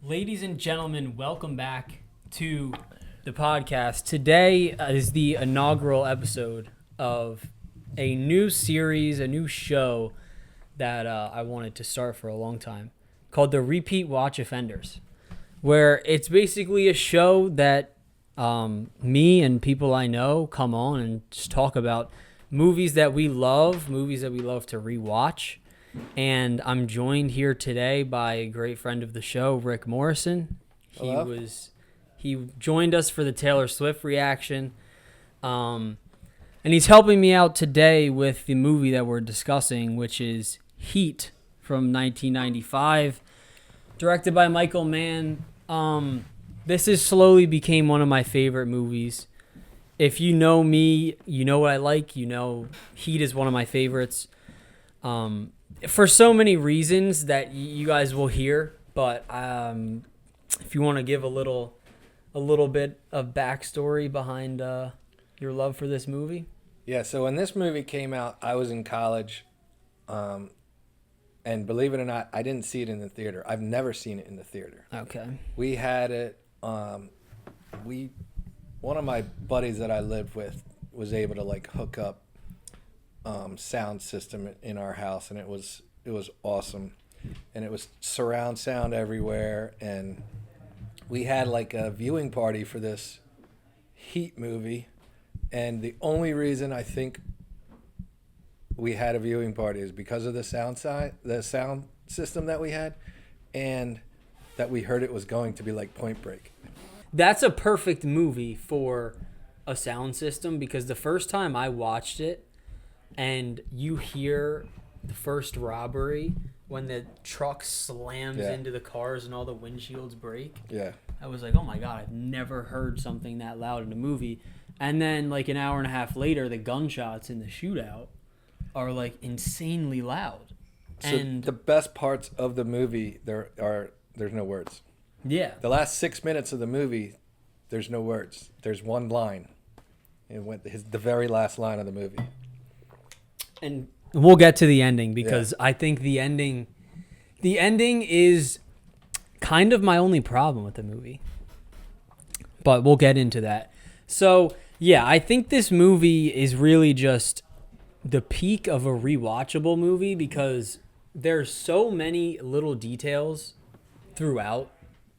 Ladies and gentlemen, welcome back to the podcast. Today is the inaugural episode of a new series, a new show that I wanted to start for a long time called the Repeat Watch Offenders, where it's basically a show that me and people I know come on and just talk about movies that we love to rewatch. And I'm joined here today by a great friend of the show, Rick Morrison. Hello. He joined us for the Taylor Swift reaction. And he's helping me out today with the movie that we're discussing, which is Heat from 1995, directed by Michael Mann. This has slowly became one of my favorite movies. If you know me, you know what I like. You know Heat is one of my favorites. For so many reasons that you guys will hear, but if you want to give a little bit of backstory behind your love for this movie. Yeah, so when this movie came out, I was in college, and believe it or not, I didn't see it in the theater. I've never seen it in the theater. Okay. We had it. One of my buddies that I lived with was able to hook up sound system in our house, and it was awesome, and it was surround sound everywhere, and we had a viewing party for this Heat movie, and the only reason I think we had a viewing party is because of the sound system that we had, and that we heard it was going to be like Point Break. That's a perfect movie for a sound system, because the first time I watched it, and you hear the first robbery when the truck slams into the cars and all the windshields break. Yeah. I was like, oh my God, I've never heard something that loud in a movie. And then an hour and a half later, the gunshots in the shootout are insanely loud. So and the best parts of the movie, there's no words. Yeah. The last 6 minutes of the movie, there's no words. There's one line. The very last line of the movie. And we'll get to the ending, because I think the ending is kind of my only problem with the movie. But we'll get into that. So, yeah, I think this movie is really just the peak of a rewatchable movie, because there's so many little details throughout.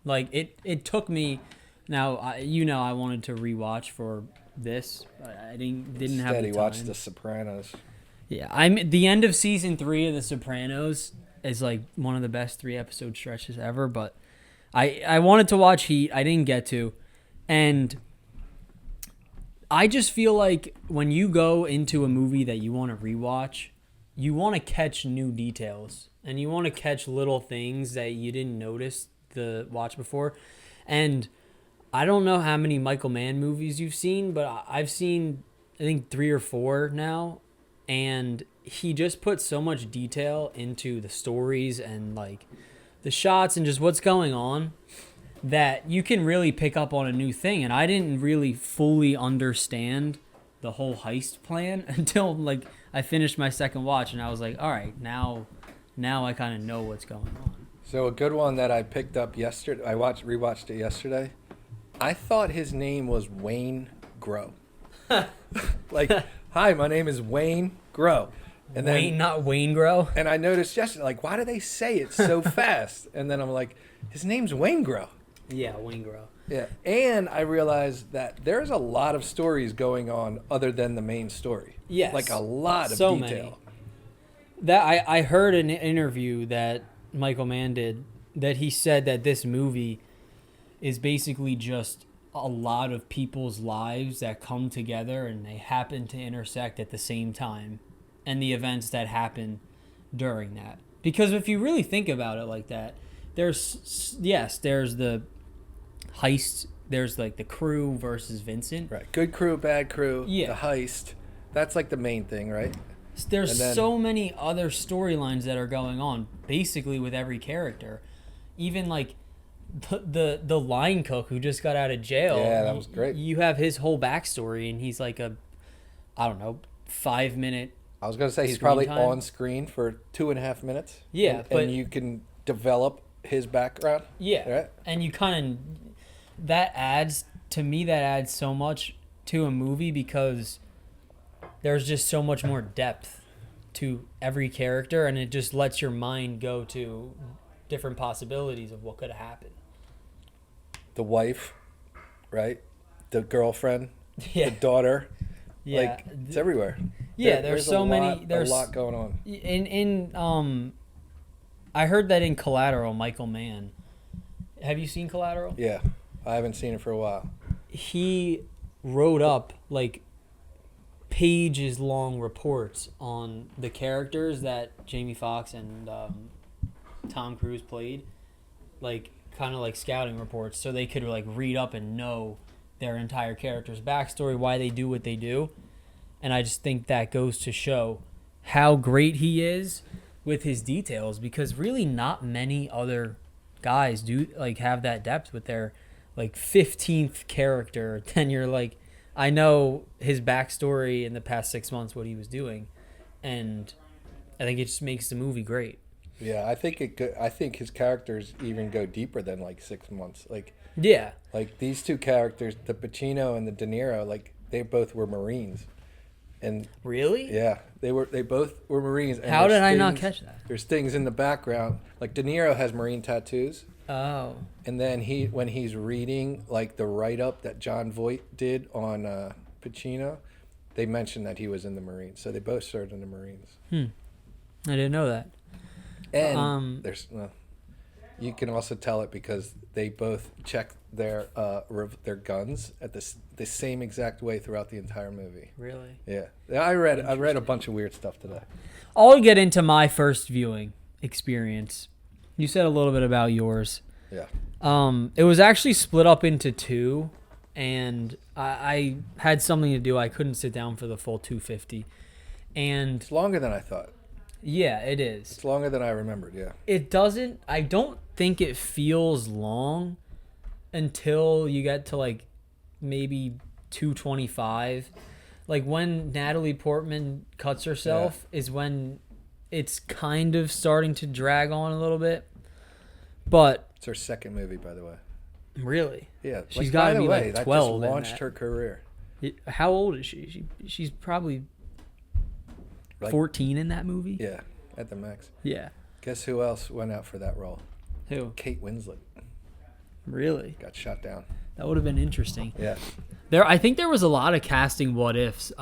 It took me, now I wanted to rewatch for this. I didn't have the time. Watch The Sopranos. Yeah, the end of season 3 of The Sopranos is one of the best 3-episode stretches ever, but I wanted to watch Heat. I didn't get to. And I just feel like when you go into a movie that you want to rewatch, you want to catch new details, and you want to catch little things that you didn't notice the watch before. And I don't know how many Michael Mann movies you've seen, but I've seen, I think, 3 or 4 now. And he just puts so much detail into the stories and the shots and just what's going on that you can really pick up on a new thing. And I didn't really fully understand the whole heist plan until I finished my second watch, and I was like, all right, now I kind of know what's going on. So a good one that I picked up yesterday, rewatched it yesterday. I thought his name was Wayne Grow. Hi, my name is Wayne Grow. And Wayne, not Wayne Grow. And I noticed yesterday, why do they say it so fast? And then I'm like, his name's Wayne Grow. Yeah, Wayne Grow. Yeah. And I realized that there's a lot of stories going on other than the main story. Yes. A lot of so detail. Many. That I heard an interview that Michael Mann did, that he said that this movie is basically just a lot of people's lives that come together and they happen to intersect at the same time, and the events that happen during that. Because if you really think about it like that, there's the heist, there's the crew versus Vincent. Right. Good crew, bad crew, Yeah. the heist. That's the main thing, right? There's so many other storylines that are going on basically with every character. Even the line cook who just got out of jail. Yeah, that was great. You have his whole backstory, and he's I don't know, 5-minute. I was going to say he's screen probably time. on screen for 2.5 minutes. Yeah, and you can develop his background. Yeah, Right? and you kind of that adds so much to a movie because there's just so much more depth to every character, and it just lets your mind go to different possibilities of what could have happened. The wife, right? The girlfriend, Yeah, the daughter. yeah, Like, it's everywhere. yeah. There's so many. There's a lot going on. I heard that in Collateral, Michael Mann. Have you seen Collateral? Yeah, I haven't seen it for a while. He wrote up like pages long reports on the characters that Jamie Foxx and Tom Cruise played, like kind of like scouting reports, so they could like read up and know their entire character's backstory, why they do what they do. And I just think that goes to show how great he is with his details, because really not many other guys do like have that depth with their like 15th character. Then you're like, I know his backstory in the past 6 months, what he was doing, and I think it just makes the movie great. Yeah, I think his characters even go deeper than like 6 months. Yeah. Like these two characters, the Pacino and the De Niro, like they both were Marines. And Really? yeah, they both were Marines. And How there's did I not things- catch that? There's things in the background. Like De Niro has Marine tattoos. Oh. And then when he's reading like the write-up that John Voight did on Pacino, they mentioned that he was in the Marines. So they both served in the Marines. I didn't know that. And you can also tell it because they both check their guns at the same exact way throughout the entire movie. Really? Yeah, I read a bunch of weird stuff today. I'll get into my first viewing experience. You said a little bit about yours. Yeah. It was actually split up into two, and I had something to do. I couldn't sit down for the full 250. And It's longer than I thought. yeah, it is. It's longer than I remembered. Yeah. I don't think it feels long until you get to like maybe 225. Like when Natalie Portman cuts herself is when it's kind of starting to drag on a little bit. But It's her second movie, by the way. really, Yeah. she's got to be like 12. That in just launched that. her career. How old is she? She's probably Like, 14 in that movie. Yeah, at the max. Yeah. Guess who else went out for that role? Who? Kate Winslet Really? got shot down. That would have been interesting. Yeah. I think there was a lot of casting what ifs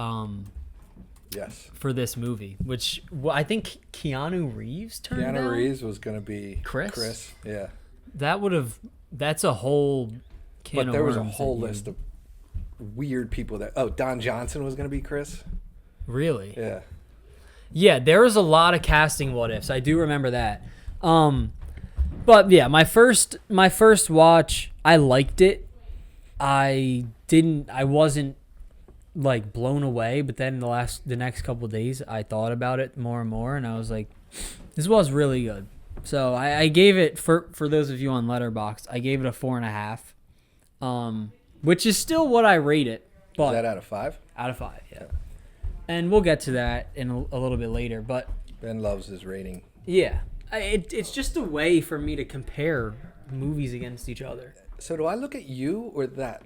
Yes. for this movie, which I think Keanu Reeves turned down. Keanu Reeves was going to be Chris? Yeah. That's a whole can But of there was a worms whole that you- list of weird people that. Oh, Don Johnson was going to be Chris. Really? Yeah. Yeah, there was a lot of casting what ifs. I do remember that. But yeah, my first watch, I liked it. I wasn't like blown away, but then the next couple of days I thought about it more and more, and I was like, this was really good. So I gave it, for those of you on Letterboxd, I gave it a 4.5, which is still what I rate it. But Is that out of 5? out of 5, yeah. And we'll get to that in a little bit later, but Ben loves his rating. yeah, it's just a way for me to compare movies against each other. So do I look at you or that?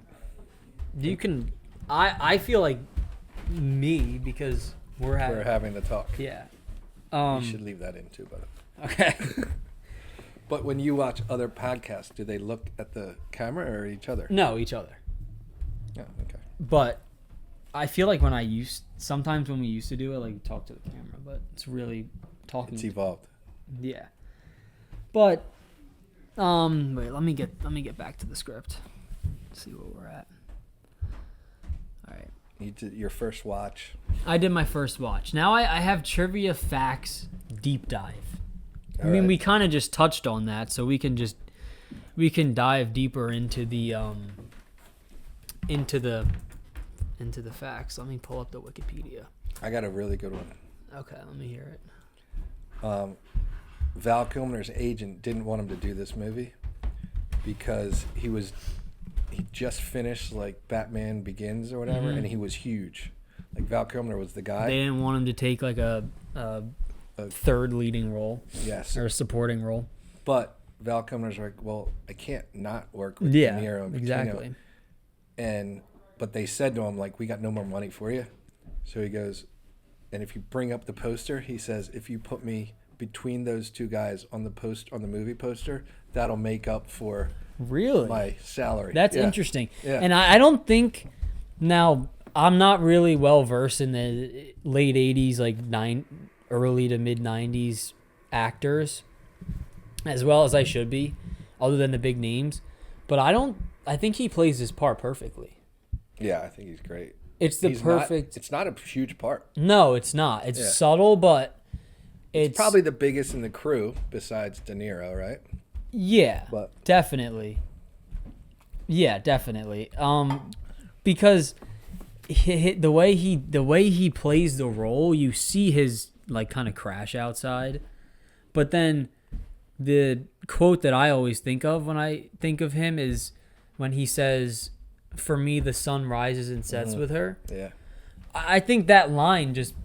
You can, I feel like me because we're having the talk. yeah. You should leave that in too, brother. Okay. But when you watch other podcasts, do they look at the camera or each other? No, each other. Yeah, okay. But I feel like sometimes when we used to do it, like talk to the camera, but it's really talking. It's evolved. Yeah. But wait, let me get back to the script. See where we're at. All right. You did your first watch. I did my first watch. Now I have trivia facts deep dive. All I mean, right. we kind of just touched on that, so we can dive deeper into the facts. Let me pull up the Wikipedia. I got a really good one. Okay, let me hear it. Val Kilmer's agent didn't want him to do this movie because he just finished like Batman Begins or whatever, and he was huge. Like Val Kilmer was the guy. They didn't want him to take like a third leading role Yes. or a supporting role. But Val Kilmer's like, well, I can't not work with Yeah, De Niro and Pacino. exactly. But they said to him, like, we got no more money for you. So he goes, and if you bring up the poster, he says, if you put me between those two guys on the movie poster, that'll make up for Really? my salary. That's Yeah. interesting. Yeah. And I don't think now I'm not really well versed in the late 80s, like early to mid 90s actors as well as I should be, other than the big names. But I think he plays his part perfectly. Yeah, I think he's great. It's the perfect. It's not a huge part. No, it's not. It's Yeah. subtle, but it's Probably the biggest in the crew besides De Niro, right? yeah, But definitely. Yeah, definitely. Because the way he plays the role, you see his like kind of crash outside, but then the quote that I always think of when I think of him is when he says, "For me, the sun rises and sets with her." yeah, I think that line just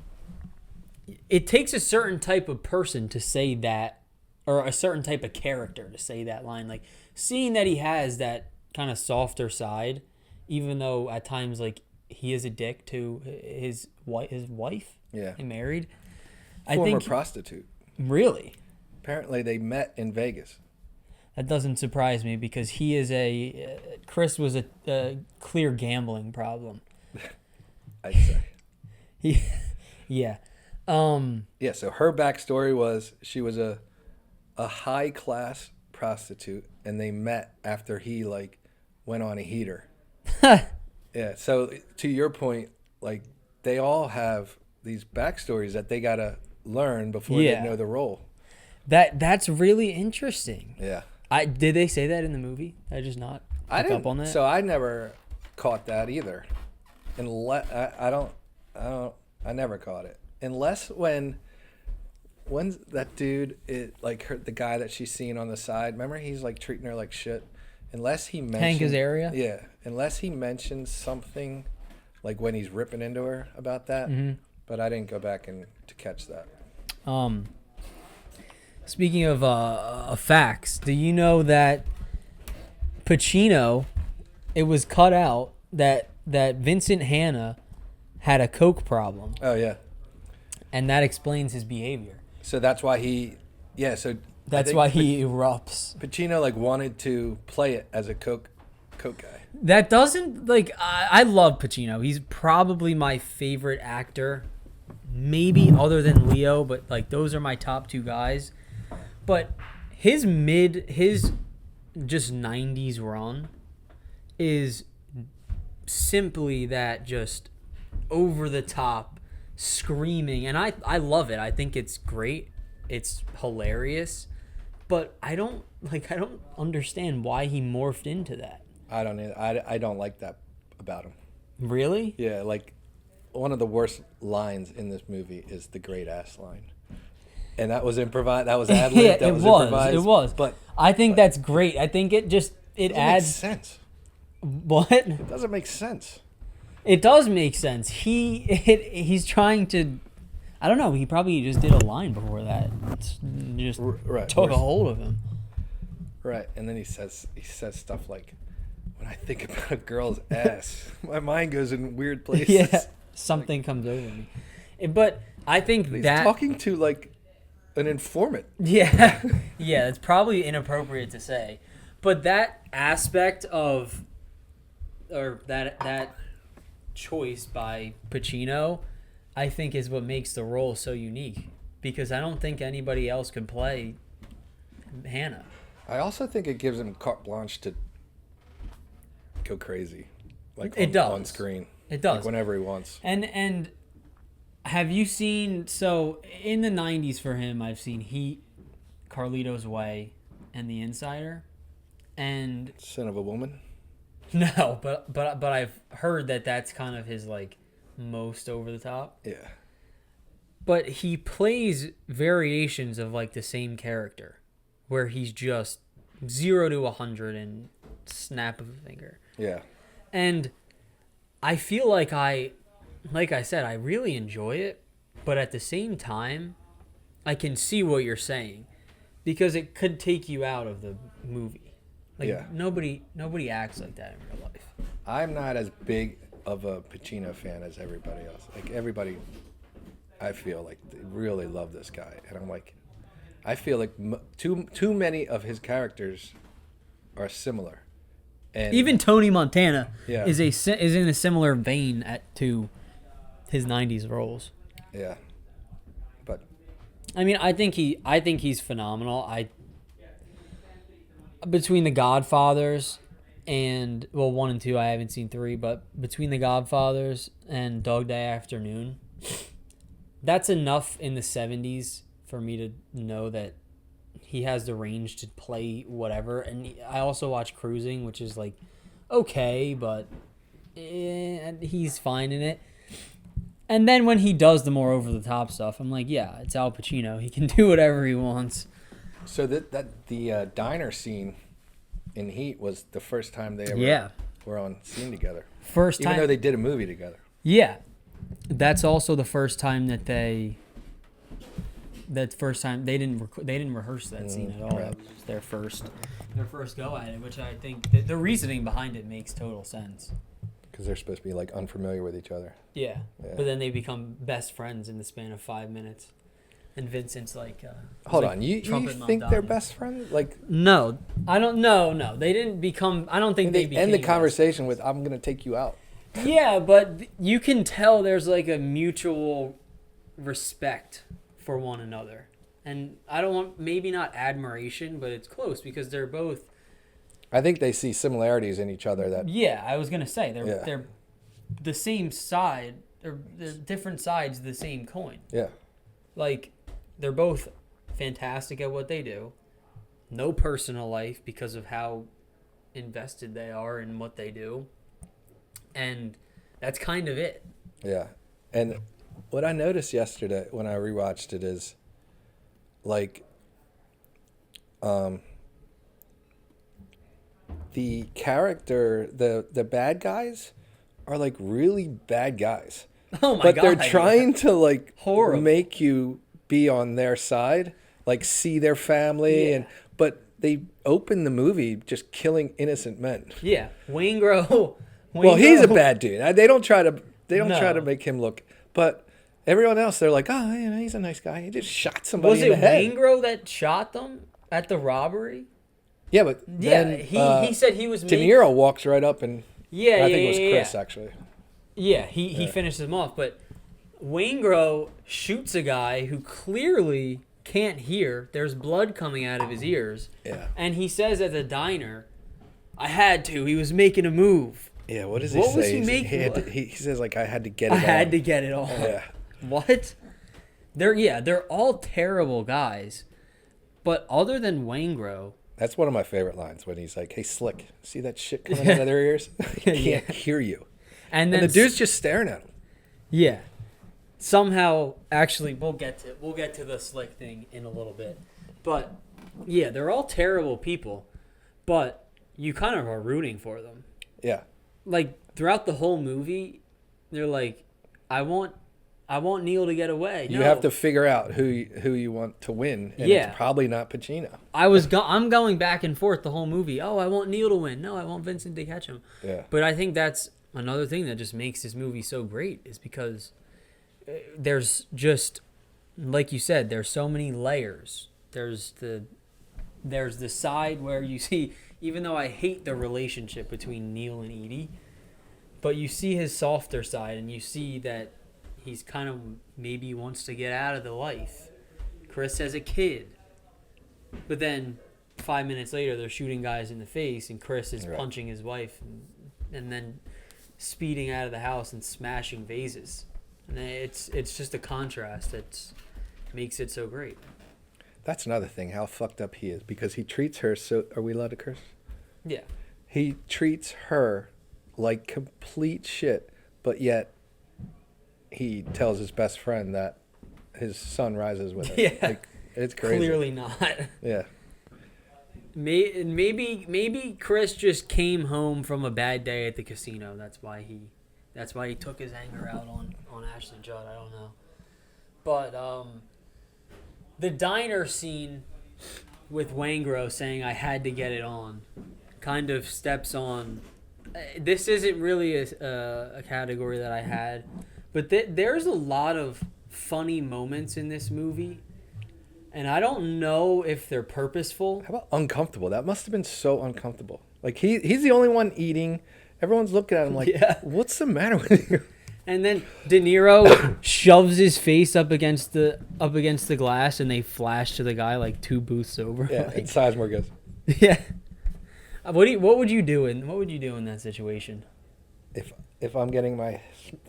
it takes a certain type of person to say that, or a certain type of character to say that line. Like seeing that he has that kind of softer side, even though at times like he is a dick to his wife. yeah. He married. Former I think prostitute. really Apparently, they met in Vegas. that doesn't surprise me because he is Chris was a clear gambling problem. I'd say. He, yeah. Yeah. So her backstory was she was a high class prostitute, and they met after he like went on a heater. Yeah. So to your point, like they all have these backstories that they gotta learn before Yeah. they know the role. That's really interesting. Yeah. Did they say that in the movie? I just not I pick didn't. up on that. So I never caught that either. I never caught it unless when's that dude like the guy that she's seeing on the side. Remember, he's like treating her like shit. Unless he mentioned Hank Azaria? Yeah. Unless he mentions something like when he's ripping into her about that. Mm-hmm. But I didn't go back to catch that. Speaking of facts, do you know that Pacino? It was cut out that Vincent Hanna had a coke problem, Oh yeah. and that explains his behavior. So that's why he. Yeah. So That's why he erupts. Pacino like wanted to play it as a coke guy. That doesn't like I love Pacino. He's probably my favorite actor, maybe other than Leo, but like those are my top two guys. But his just 90s run is simply that just over the top screaming, and I love it. I think it's great. It's hilarious. But I don't understand why he morphed into that. I don't either. I don't like that about him. Really? Yeah, like one of the worst lines in this movie is the great ass line. And that was improvised. That was ad lib. Yeah, that it was was. improvised. It was. But I think that's great. I think it it adds makes sense. what? It doesn't make sense. It does make sense. He's trying to. I don't know. He probably just did a line before that. It's just Right. took a hold of him. Right. And then he says stuff like, "When I think about a girl's ass, my mind goes in weird places." Yeah, something comes over me. But I think He's that talking to like an informant. yeah, yeah, it's probably inappropriate to say, but that aspect of or that choice by Pacino, I think is what makes the role so unique because I don't think anybody else could play Hannah. I also think it gives him carte blanche to go crazy, like It does. on screen. It does. Like whenever he wants. And have you seen so in the 90s for him I've seen Heat, Carlito's Way, and The Insider. And Son of a woman. no, but I've heard that that's kind of his like most over the top. Yeah. But he plays variations of like the same character where he's just 0 to 100 in snap of a finger. Yeah. And I feel like like I said, I really enjoy it, but at the same time, I can see what you're saying. because it could take you out of the movie. Like Yeah. nobody acts like that in real life. I'm not as big of a Pacino fan as everybody else. Like everybody, I feel like they really love this guy, and I'm like, I feel like too many of his characters are similar. And Even Tony Montana Yeah. is in a similar vein to his '90s roles. yeah, but I mean, I think he's phenomenal. Between the Godfathers and 1 and 2, I haven't seen 3, but between the Godfathers and Dog Day Afternoon, that's enough in the '70s for me to know that he has the range to play whatever. And I also watch Cruising, which is like okay, but he's fine in it. And then when he does the more over the top stuff, I'm like, yeah, it's Al Pacino. He can do whatever he wants. so the diner scene in Heat was the first time they ever were on scene together. First time, Even though they did a movie together. yeah. That's also the first time that they didn't rehearse that scene at all. right. It was their first go at it, which I think the reasoning behind it makes total sense. Because they're supposed to be like unfamiliar with each other. Yeah. Yeah. But then they become best friends in the span of 5 minutes. And Vincent's like, Hold like on, you Trumpet think they're Madonna. best friends? Like No, I don't. No, they didn't become. I don't think they became end the best conversation with "I'm gonna take you out." Yeah, but you can tell there's like a mutual respect for one another. And I don't want, maybe not admiration, but it's close because they're both. I think they see similarities in each other that Yeah, I was going to say Yeah. they're the same side, they're different sides of the same coin. yeah. Like they're both fantastic at what they do. No personal life because of how invested they are in what they do. And that's kind of it. Yeah. And what I noticed yesterday when I rewatched it is like the character, the bad guys are like really bad guys. Oh my But god. they're trying to like Horrible. make you be on their side, like see their family Yeah. but they open the movie just killing innocent men. Yeah, Waingro. Well, he's a bad dude. They don't try to No. try to make him look, but everyone else they're like, oh, you know, he's a nice guy. He just shot somebody Was in it the head. Waingro that shot them at the robbery? Yeah, but Yeah, then, he said he was. De Niro walks right up and Yeah, I think it was Chris yeah. actually. Yeah, he finishes him off, but Waingro shoots a guy who clearly can't hear. There's blood coming out of his ears. Yeah. And he says at the diner, I had to. He was making a move. Yeah, what does he What say? was he making? He says like I had to get it I had on. to get it all. Yeah. What? They're all terrible guys. But other than Waingro, That's one of my favorite lines when he's like, "Hey, Slick, see that shit coming out of their ears? I can't Yeah. hear you." and then And the dude's just staring at him. yeah. Somehow, actually, we'll get to the Slick thing in a little bit. But yeah, they're all terrible people, but you kind of are rooting for them. Yeah. Like throughout the whole movie, they're like, I want Neil to get away. You No. have to figure out who you want to win, and Yeah. it's probably not Pacino. I'm going back and forth the whole movie. Oh, I want Neil to win. No, I want Vincent to catch him. Yeah. But I think that's another thing that just makes this movie so great is because there's just, like you said, there's so many layers. There's the side where you see, even though I hate the relationship between Neil and Edie, but you see his softer side and you see that he's kind of maybe wants to get out of the life. Chris has a kid. But then 5 minutes later, they're shooting guys in the face, and Chris is Right. punching his wife, and then speeding out of the house and smashing vases. And it's just a contrast that makes it so great. That's another thing, how fucked up he is, because he treats her so... Are we allowed to curse? Yeah. He treats her like complete shit, but yet he tells his best friend that his son rises with her. Yeah. Like, it's crazy. Clearly not. Yeah. Maybe Chris just came home from a bad day at the casino. That's why he took his anger out on Ashley Judd. I don't know. But the diner scene, with Wangro saying I had to get it on, kind of steps on. This isn't really a category that I had, but there's a lot of funny moments in this movie, and I don't know if they're purposeful. How about uncomfortable? That must have been so uncomfortable. Like he's the only one eating. Everyone's looking at him like, Yeah. What's the matter with you? And then De Niro shoves his face up against the glass, and they flash to the guy like 2 booths over. Yeah, Like, and Sizemore goes, yeah. What would you do in that situation? if I'm getting my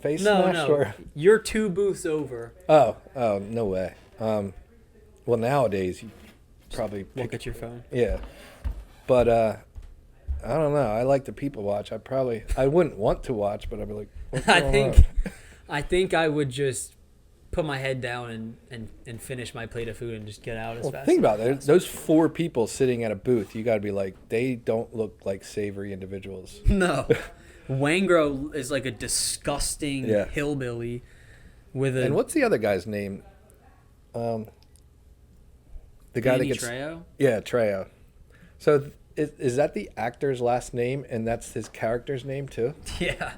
face No, smashed, no. or You're 2 booths over. oh, no way. Well, nowadays you probably Look at your phone. yeah, but I don't know. I like to people watch. I wouldn't want to watch, but I'd be like, what's going on? I think I would just put my head down and finish my plate of food and just get out as Well, fast. think about it. Those 4 people sitting at a booth. You got to be like, they don't look like savory individuals. No. Wangro is like a disgusting Yeah. hillbilly with a And what's the other guy's name? The guy Danny that gets Trejo? yeah, Trejo. So is that the actor's last name, and that's his character's name too? Yeah.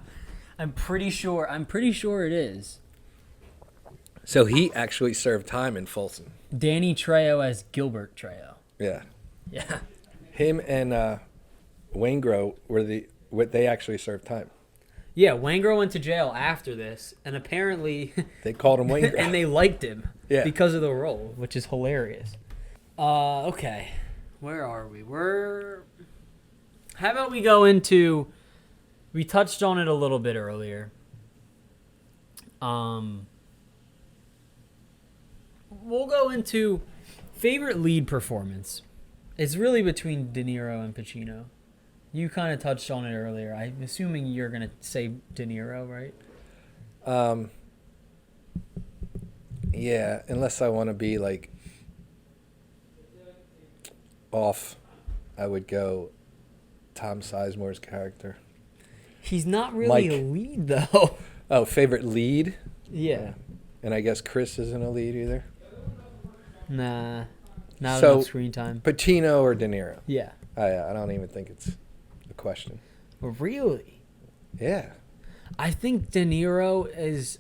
I'm pretty sure it is. So he actually served time in Folsom. Danny Trejo as Gilbert Trejo. Yeah, Yeah. him and Wangro they actually served time. Yeah, Wangro went to jail after this, and apparently They called him Wangro. and they liked him Yeah. because of the role, which is hilarious. Okay. Where are we? How about we go into, we touched on it a little bit earlier. We'll go into favorite lead performance. It's really between De Niro and Pacino. You kind of touched on it earlier. I'm assuming you're going to say De Niro, right? Yeah, unless I want to be like off, I would go Tom Sizemore's character. He's not really Mike. a lead, though. Oh, favorite lead? Yeah. And I guess Chris isn't a lead either. Nah. Not So- enough screen time. Pacino or De Niro? Yeah. I don't even think it's a question. Really? Yeah. I think De Niro is.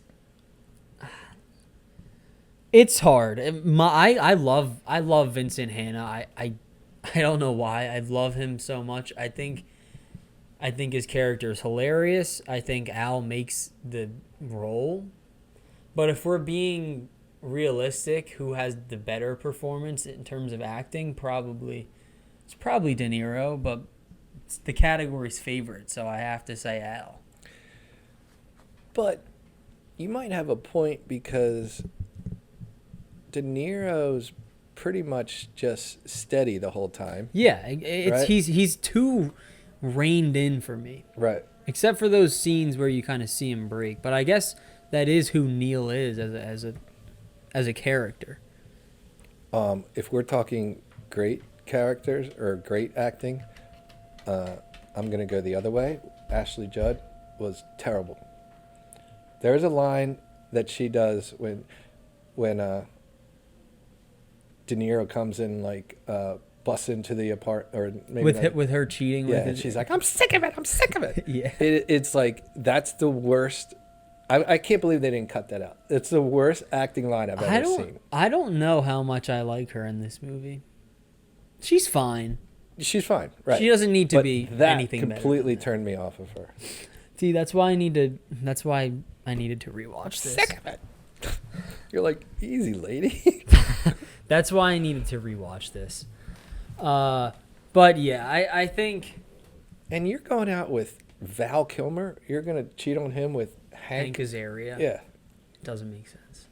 It's hard. I love Vincent Hanna. I don't know why I love him so much. I think his character is hilarious. I think Al makes the role. But if we're being realistic, who has the better performance in terms of acting? It's probably De Niro, but it's the category's favorite, so I have to say Al. But you might have a point because De Niro's pretty much just steady the whole time. Yeah, it's Right? he's too reined in for me, Right. except for those scenes where you kind of see him break. But I guess that is who Neil is as a character. If we're talking great characters or great acting, I'm going to go the other way. Ashley Judd was terrible. There's a line that she does when De Niro comes in, like, busts into the apartment, or maybe With her cheating yeah, with and it. she's like, I'm sick of it. Yeah. It's like, that's the worst. I can't believe they didn't cut that out. It's the worst acting line I've ever seen. I don't know how much I like her in this movie. She's fine. She's fine, right? She doesn't need to But be that anything completely better. turned me off of her. See, that's why I needed to rewatch this. Sick of it. You're like, easy, lady. That's why I needed to rewatch this. But yeah, I think And you're going out with Val Kilmer. You're gonna cheat on him with Hank Hank. Azaria Yeah. doesn't make sense.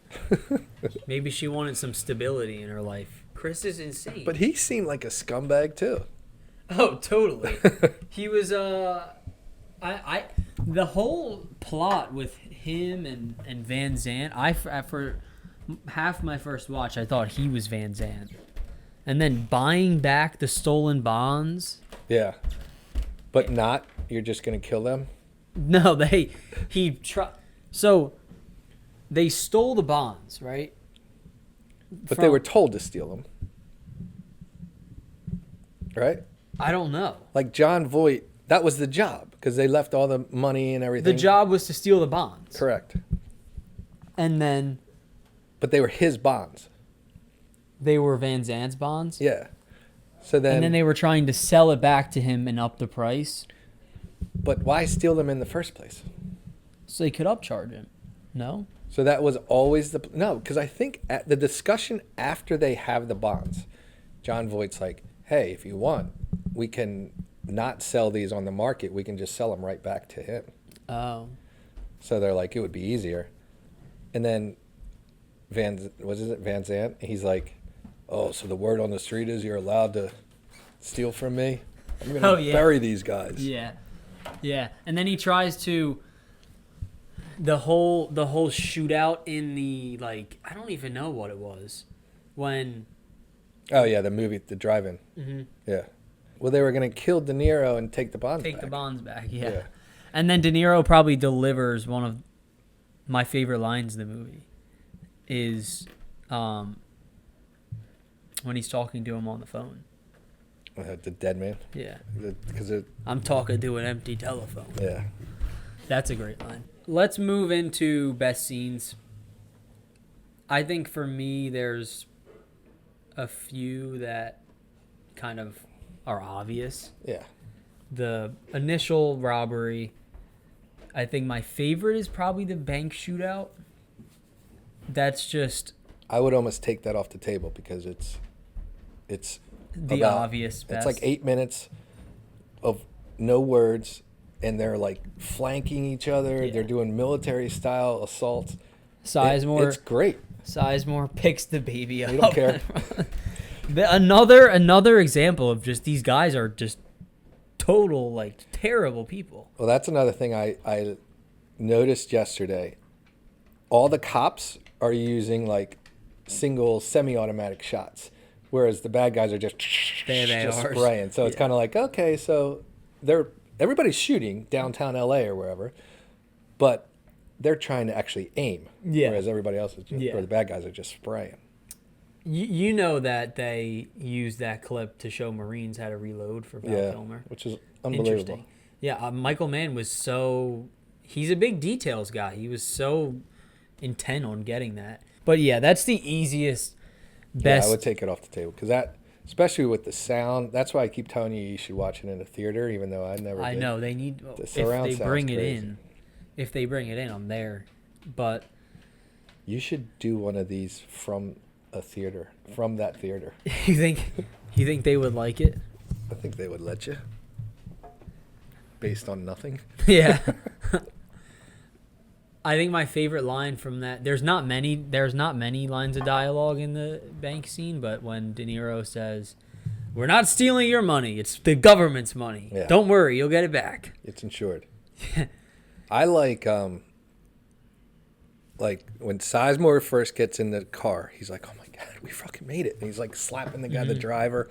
Maybe she wanted some stability in her life. Chris is insane. But he seemed like a scumbag too. Oh, totally. He was the whole plot with him and Van Zandt. For half my first watch, I thought he was Van Zandt, and then buying back the stolen bonds. Yeah. But not. You're just gonna kill them. No, so they stole the bonds, right? But they were told to steal them. right? I don't know. Like John Voight, that was the job because they left all the money and everything. The job was to steal the bonds. Correct. And then But they were his bonds. they were Van Zandt's bonds. Yeah. So then, And then they were trying to sell it back to him and up the price but why steal them in the first place? so they could upcharge him. No? So that was always no, because I think at the discussion after they have the bonds, John Voight's like, hey, if you want, we can not sell these on the market. We can just sell them right back to him. Oh. So they're like, it would be easier. And then Van Zandt? He's like, oh, so the word on the street is you're allowed to steal from me? I'm going to bury these guys. Yeah. Yeah. And then he tries to the whole shootout in the, like, I don't even know what it was. When Oh, yeah, the movie, the drive-in. Mm-hmm. Yeah. Well, they were going to kill De Niro and take the bonds back. Take the bonds back, yeah. And then De Niro probably delivers one of my favorite lines in the movie is when he's talking to him on the phone. The dead man? Yeah. Because I'm talking to an empty telephone. Yeah. That's a great line. Let's move into best scenes. I think for me, there's a few that kind of are obvious. Yeah. The initial robbery. I think my favorite is probably the bank shootout. That's just I would almost take that off the table because it's the obvious best. It's like 8 minutes of no words, and they're like flanking each other. Yeah. They're doing military style assaults. Sizemore. It's great. Sizemore picks the baby up. We don't care. Another example of just these guys are just total like terrible people. Well, that's another thing I noticed yesterday. All the cops are using like single semi-automatic shots, whereas the bad guys are just spraying. So it's kind of like, okay, so everybody's shooting downtown LA or wherever, but they're trying to actually aim. Yeah. Whereas everybody else is just, or the bad guys are just spraying. You know that they use that clip to show Marines how to reload for Val Kilmer. Which is unbelievable. Interesting. Yeah, Michael Mann was he's a big details guy. He was so intent on getting that. But yeah, that's the easiest, best. Yeah, I would take it off the table because that, especially with the sound, that's why I keep telling you should watch it in a theater, even though I never. I did. know they need. The surround if they bring it crazy. in, if they bring it in, I'm there. But you should do one of these from a theater, from that theater. you think they would like it? I think they would let you. Based on nothing. Yeah. I think my favorite line from that, there's not many lines of dialogue in the bank scene, but when De Niro says, "We're not stealing your money, it's the government's money. Yeah. Don't worry, you'll get it back." It's insured. I like when Sizemore first gets in the car, he's like, "Oh my God, we fucking made it." And he's like slapping the guy, the driver.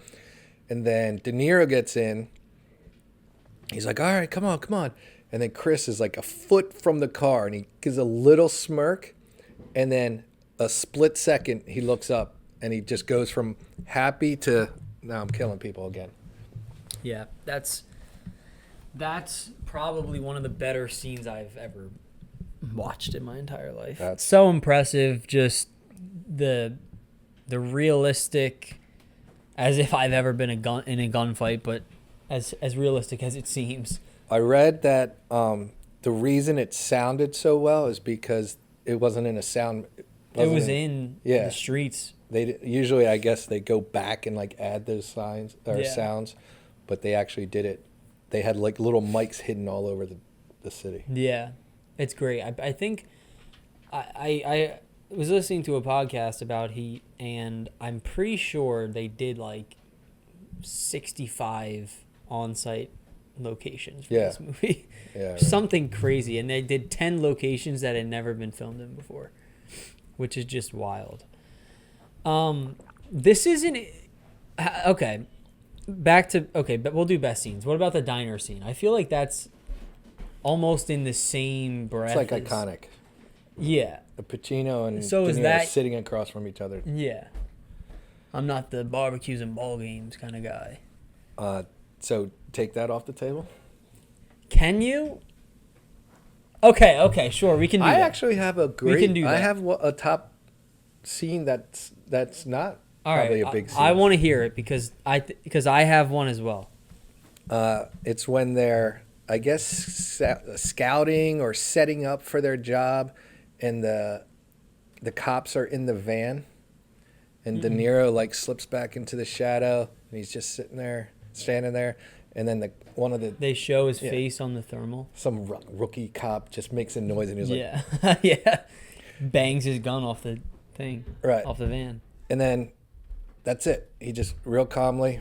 And then De Niro gets in. He's like, "All right, come on." And then Chris is like a foot from the car, and he gives a little smirk. And then a split second, he looks up, and he just goes from happy to, now I'm killing people again. Yeah, that's probably one of the better scenes I've ever watched in my entire life. That's so impressive, just the realistic, as if I've ever been in a gunfight, but as realistic as it seems. I read that the reason it sounded so well is because it wasn't in a sound. It was in the streets. They usually, I guess, they go back and like add those signs or sounds, but they actually did it. They had like little mics hidden all over the city. Yeah, it's great. I think I was listening to a podcast about Heat, and I'm pretty sure they did like 65 on-site locations for this movie. Yeah, right. Something crazy. And they did 10 locations that had never been filmed in before, which is just wild. This isn't... Okay. But we'll do best scenes. What about the diner scene? I feel like that's almost in the same breath. It's like iconic. Yeah. The Pacino and So De is Niro that... sitting across from each other. Yeah. I'm not the barbecues and ball games kind of guy. So take that off the table. Can you? Okay, sure. We can do I that. actually have a great. We can do I that. have a top scene that's not All probably right. a big scene. I want to hear it because I have one as well. It's when they're, I guess, scouting or setting up for their job, and the cops are in the van, and De Niro like slips back into the shadow, and he's just standing there, and then They show his face on the thermal. some rookie cop just makes a noise, and he's like, Yeah, yeah. Bangs his gun off the thing. Right. Off the van. and then that's it. He just real calmly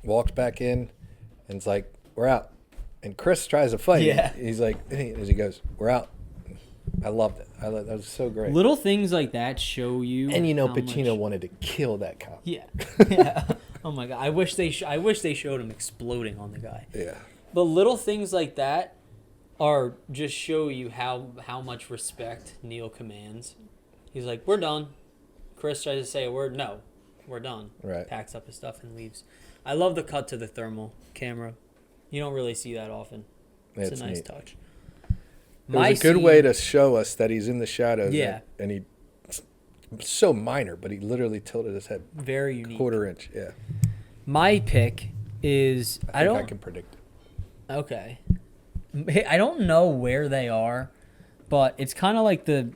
walks back in, and it's like, we're out. And Chris tries to fight. Yeah. He's like, as he goes, we're out. I loved it. That was so great. Little things like that show you. And how Pacino much- wanted to kill that cop. Yeah. Yeah. Oh my god. I wish they showed him exploding on the guy. Yeah. But little things like that are just show you how much respect Neil commands. He's like, we're done. Chris tries to say a word. No, we're done. Right. Packs up his stuff and leaves. I love the cut to the thermal camera. You don't really see that often. It's It's a nice neat. touch. It was a good way to show us that he's in the shadows. Yeah. And he, so minor, but he literally tilted his head Very unique. quarter inch. Yeah. My pick is I think I can predict it. Okay. I don't know where they are, but it's kind of like the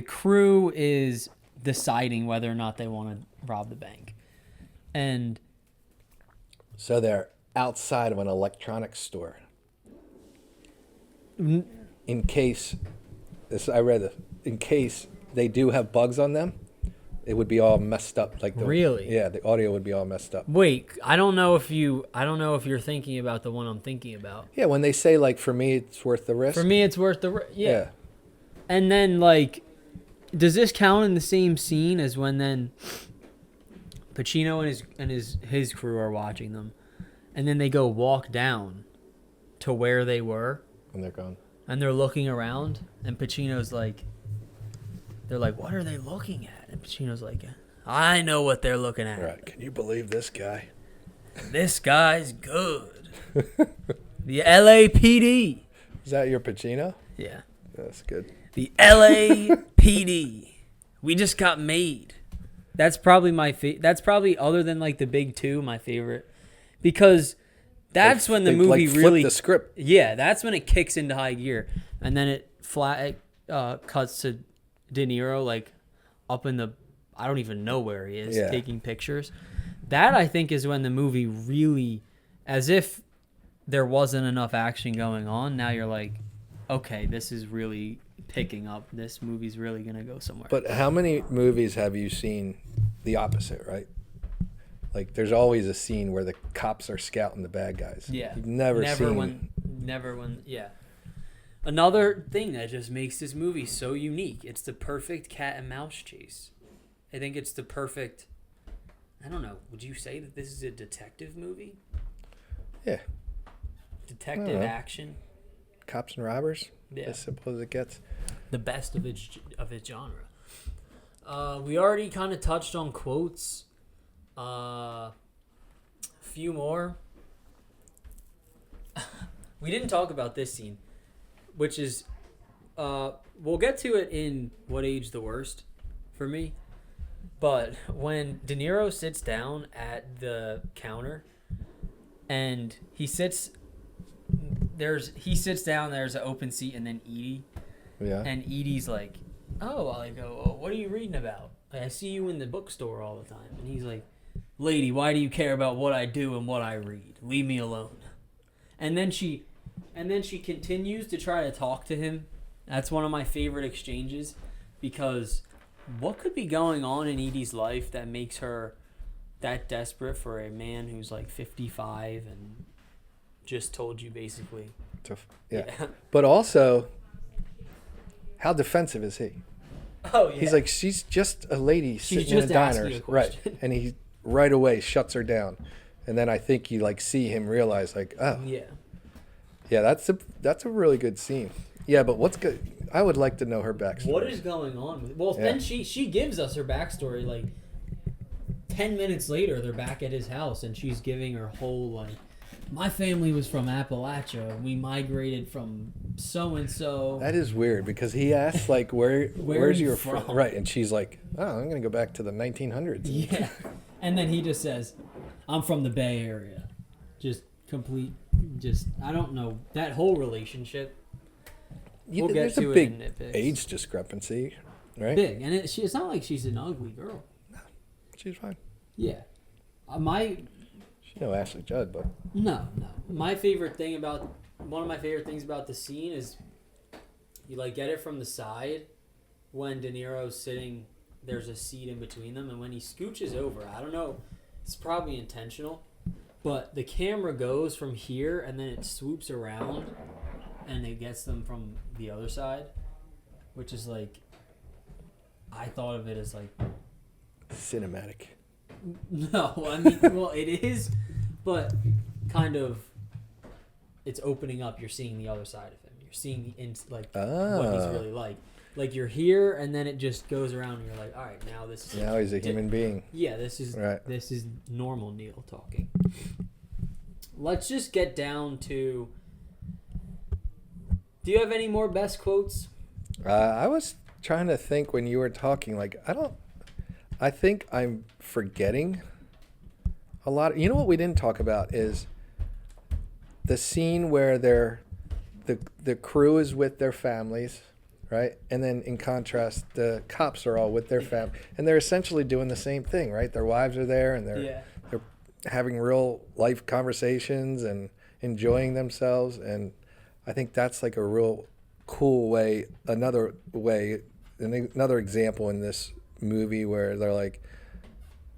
crew is deciding whether or not they want to rob the bank. And So they're outside of an electronics store. In case, in case they do have bugs on them, it would be all messed up. Really? Yeah, the audio would be all messed up. wait, I don't know if you're thinking about the one I'm thinking about. Yeah, when they say like, for me, it's worth the risk. For me, it's worth the yeah. Yeah. And then like, does this count in the same scene as when then Pacino and his crew are watching them, and then they go walk down to where they were, And they're gone. and they're looking around, and Pacino's like, they're like, what are they looking at? And Pacino's like, I know what they're looking at. Right. Can you believe this guy? This guy's good. The LAPD. Is that your Pacino? Yeah. That's good. The LAPD. We just got made. That's probably that's probably, other than like the big two, my favorite, because that's when the They, movie flip really the script. Yeah, that's when it kicks into high gear, and then it cuts to De Niro like up in the, I don't even know where he is, Yeah. taking pictures. That I think is when the movie really, as if there wasn't enough action going on. Now you're like, okay, this is really picking up. This movie's really gonna go somewhere. But how many movies have you seen the opposite, right? Like, there's always a scene where the cops are scouting the bad guys. Yeah. You've never seen... Never when, yeah. Another thing that just makes this movie so unique, it's the perfect cat and mouse chase. I think it's the perfect, I don't know, would you say that this is a detective movie? Yeah. Detective action? Cops and robbers? Yeah. As simple as it gets. The best of its genre. We already kind of touched on quotes. A few more. We didn't talk about this scene, which is, we'll get to it in What Age the Worst for me. But when De Niro sits down at the counter and he sits down, there's an open seat, and then Edie. Yeah. And Edie's like, oh, I go, oh, what are you reading about? Like, I see you in the bookstore all the time. And he's like, lady, why do you care about what I do and what I read? Leave me alone. And then she continues to try to talk to him. That's one of my favorite exchanges, because what could be going on in Edie's life that makes her that desperate for a man who's like 55 and just told you basically. Yeah. But also, how defensive is he? Oh, yeah. He's like, she's just a lady sitting in a just diner. asking a Right. question. And he right away shuts her down. And then I think you like see him realize like, oh. Yeah. Yeah, that's a really good scene. Yeah, but what's good? I would like to know her backstory. What is going on with? Well, Yeah. then she gives us her backstory like 10 minutes later, they're back at his house, and she's giving her whole, like, my family was from Appalachia. We migrated from so-and-so. That is weird because he asked, like, where's your from? Right, and she's like, oh, I'm going to go back to the 1900s. Yeah. And then he just says, I'm from the Bay Area. Just complete, I don't know. That whole relationship, we'll get to it in nitpicks. Age discrepancy, right? Big. And it's not like she's an ugly girl. No, she's fine. Yeah. She's no Ashley Judd, but... No. One of my favorite things about the scene is you, like, get it from the side when De Niro's sitting, there's a seat in between them, and when he scooches over, I don't know, it's probably intentional, but the camera goes from here and then it swoops around and it gets them from the other side, which is like, I thought of it as like... cinematic. No, I mean, well, it is, but kind of, it's opening up. You're seeing the other side of him. You're seeing what he's really like. Like, you're here, and then it just goes around, and you're like, all right, now this is... Now he's a human being. Yeah, this is normal Neil talking. Let's just get down to... Do you have any more best quotes? I was trying to think when you were talking, like, I think I'm forgetting a lot. You know what we didn't talk about is the scene where the crew is with their families, right? And then in contrast, the cops are all with their family, and they're essentially doing the same thing, right? Their wives are there, and they're having real life conversations and enjoying themselves. And I think that's like a real cool way. Another example in this movie where they're like,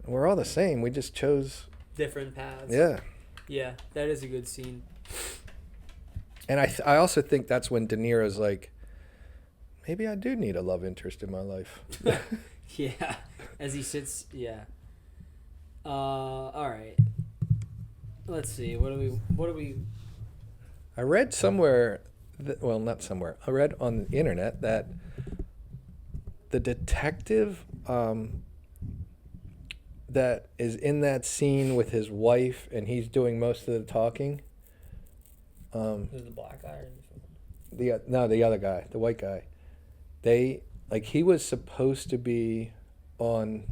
we're all the same, we just chose different paths. Yeah, that is a good scene. And I also think that's when De Niro's like, maybe I do need a love interest in my life. Yeah, as he sits. All right, let's see, what do we I read somewhere not somewhere, I read on the internet that the detective that is in that scene with his wife, and he's doing most of the talking. Who's the black guy? The other guy, the white guy. They, like, he was supposed to be on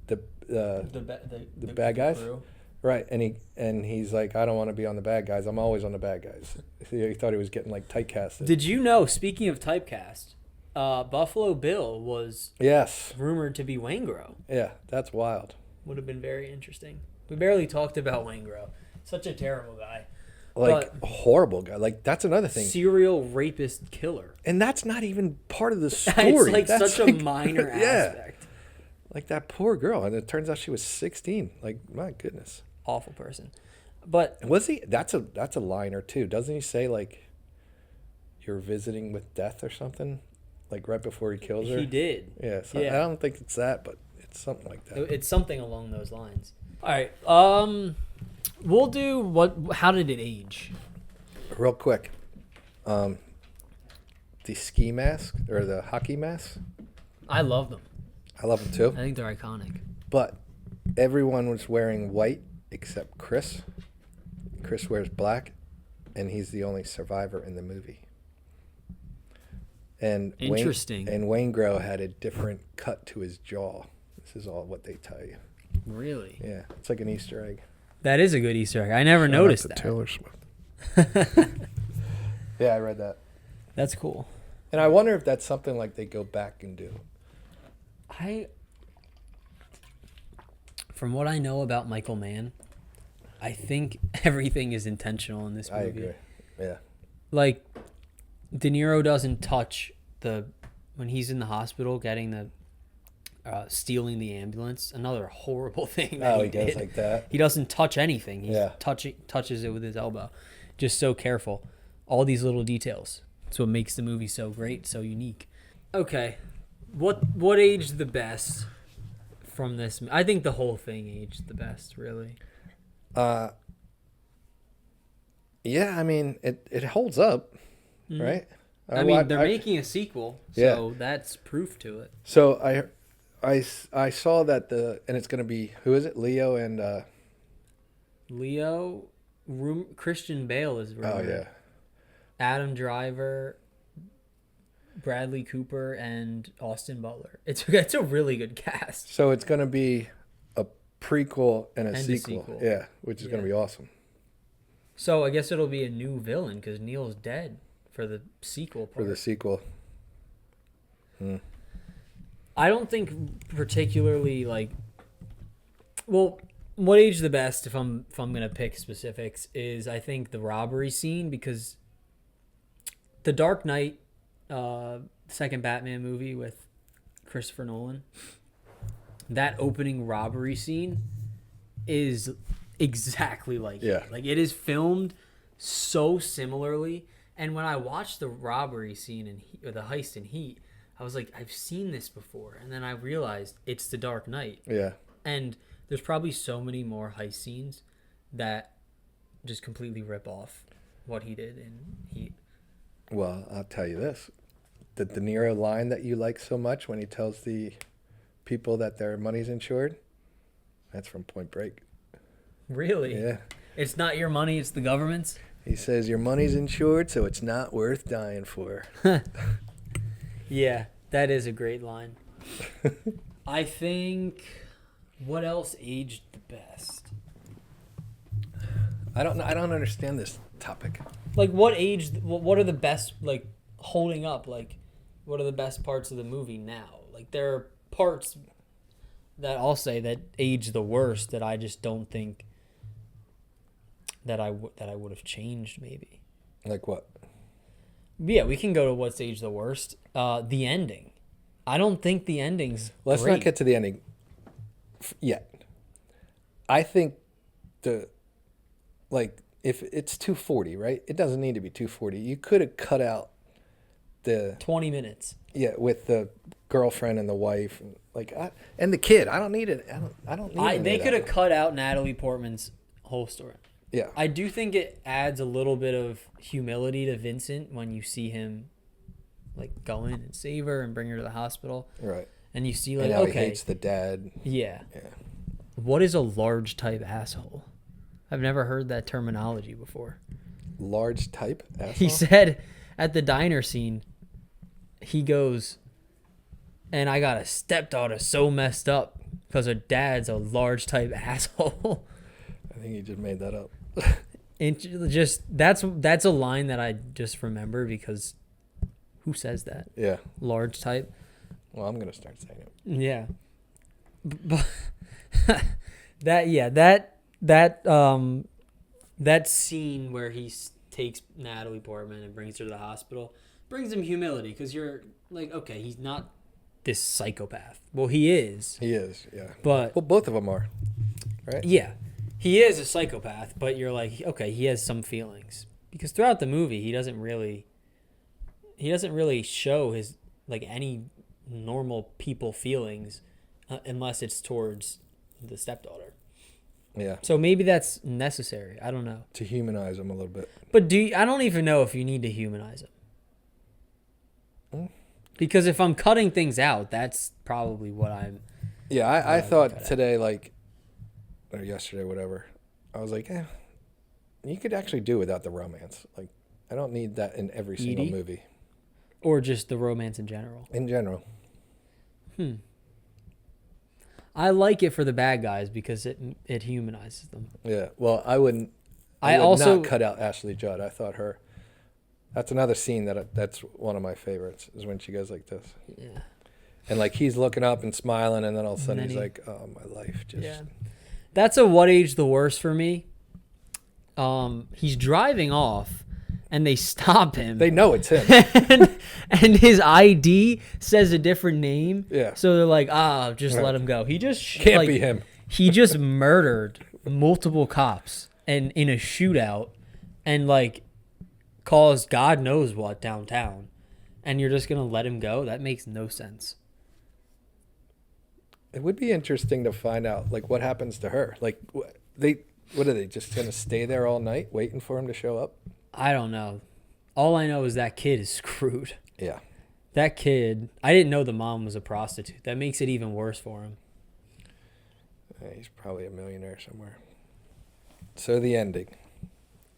the bad guys, crew. Right? And he's like, I don't want to be on the bad guys. I'm always on the bad guys. He thought he was getting like typecasted. Did you know? Speaking of typecast. Buffalo Bill was rumored to be Waingro. Yeah, that's wild. Would have been very interesting. We barely talked about Waingro. Such a terrible guy. Like, a horrible guy. Like, that's another thing. Serial rapist killer. And that's not even part of the story. It's like that's such a minor aspect. Like that poor girl. And it turns out she was 16. Like, my goodness. Awful person. But was he? That's a liner, too. Doesn't he say, like, you're visiting with death or something? Like right before he kills her? He did. Yeah, so I don't think it's that, but it's something like that. It's something along those lines. All right. We'll do how did it age? Real quick. The ski mask or the hockey mask. I love them. I love them too. I think they're iconic. But everyone was wearing white except Chris. Chris wears black, and he's the only survivor in the movie. And interesting. Waingro had a different cut to his jaw. This is all what they tell you. Really? Yeah, it's like an Easter egg. That is a good Easter egg. I never noticed that. Taylor Swift. Yeah, I read that. That's cool. And I wonder if that's something like they go back and do. From what I know about Michael Mann, I think everything is intentional in this movie. I agree. Yeah. Like, De Niro doesn't touch when he's in the hospital getting the stealing the ambulance. Another horrible thing that he did. Goes like that. He doesn't touch anything. He touches it with his elbow. Just so careful. All these little details. That's what makes the movie so great, so unique. Okay, what aged the best from this? I think the whole thing aged the best, really. Yeah, I mean it holds up. Right? They're making a sequel, so that's proof to it. So I saw that and it's going to be, who is it? Leo and Leo, Christian Bale is oh rumored. yeah. Adam Driver, Bradley Cooper, and Austin Butler. It's a really good cast. So it's going to be a prequel and a And a sequel. sequel. Yeah, which is going to be awesome. So I guess it'll be a new villain because Neil's dead for the sequel part. For the sequel. I don't think particularly like. Well, what age the best? If I'm gonna pick specifics, is I think the robbery scene, because the Dark Knight, second Batman movie with Christopher Nolan, that opening robbery scene is exactly like it. Like, it is filmed so similarly. And when I watched the robbery scene or the heist in Heat, I was like, I've seen this before. And then I realized it's the Dark Knight. Yeah. And there's probably so many more heist scenes that just completely rip off what he did in Heat. Well, I'll tell you this. The De Niro line that you like so much when he tells the people that their money's insured, that's from Point Break. Really? Yeah. It's not your money, it's the government's? He says, your money's insured, so it's not worth dying for. Yeah, that is a great line. I think, what else aged the best? I don't understand this topic. Like, what are the best, like, holding up? Like, what are the best parts of the movie now? Like, there are parts that I'll say that age the worst that I just don't think that I would have changed, maybe. Like what? Yeah, we can go to what's aged the worst. The ending. I don't think the ending's Let's great. not get to the ending yet. I think if it's 240, right? It doesn't need to be 240. You could have cut out the 20 minutes. Yeah, with the girlfriend and the wife, and the kid. I don't need it. I don't need it. They could have cut out Natalie Portman's whole story. Yeah. I do think it adds a little bit of humility to Vincent when you see him, like, go in and save her and bring her to the hospital. Right. And you see, like, and okay. he hates the dad. Yeah. Yeah. What is a large type asshole? I've never heard that terminology before. Large type asshole? He said at the diner scene, he goes, and I got a stepdaughter so messed up because her dad's a large type asshole. I think he just made that up. And just that's a line that I just remember because who says that? Yeah. Large type. Well, I'm gonna start saying it. Yeah. But that scene where he takes Natalie Portman and brings her to the hospital brings him humility because you're like, okay, he's not this psychopath. Well, he is. He is. Yeah. But well, both of them are. Right. Yeah. He is a psychopath, but you're like, okay, he has some feelings. Because throughout the movie, he doesn't really show his, like, any normal people feelings unless it's towards the stepdaughter. Yeah. So maybe that's necessary. I don't know. To humanize him a little bit. But I don't even know if you need to humanize him. Because if I'm cutting things out, that's probably what I'm... Yeah, I thought today, or yesterday, whatever, I was like, you could actually do without the romance. Like, I don't need that in every single movie. Or just the romance in general. In general. I like it for the bad guys because it humanizes them. Yeah. Well, I would not cut out Ashley Judd. I thought that's another scene that's one of my favorites, is when she goes like this. Yeah. And like he's looking up and smiling, and then all of a sudden he's like, "Oh, my life just." Yeah. That's a what age the worst for me. He's driving off, and they stop him. They know it's him. and his ID says a different name. Yeah. So they're like, just let him go. He just can't be him. He just murdered multiple cops and in a shootout, and like caused God knows what downtown, and you're just gonna let him go? That makes no sense. It would be interesting to find out, like, what happens to her. Like, what are they just gonna stay there all night waiting for him to show up? I don't know. All I know is that kid is screwed. Yeah. That kid, I didn't know the mom was a prostitute. That makes it even worse for him. He's probably a millionaire somewhere. So the ending.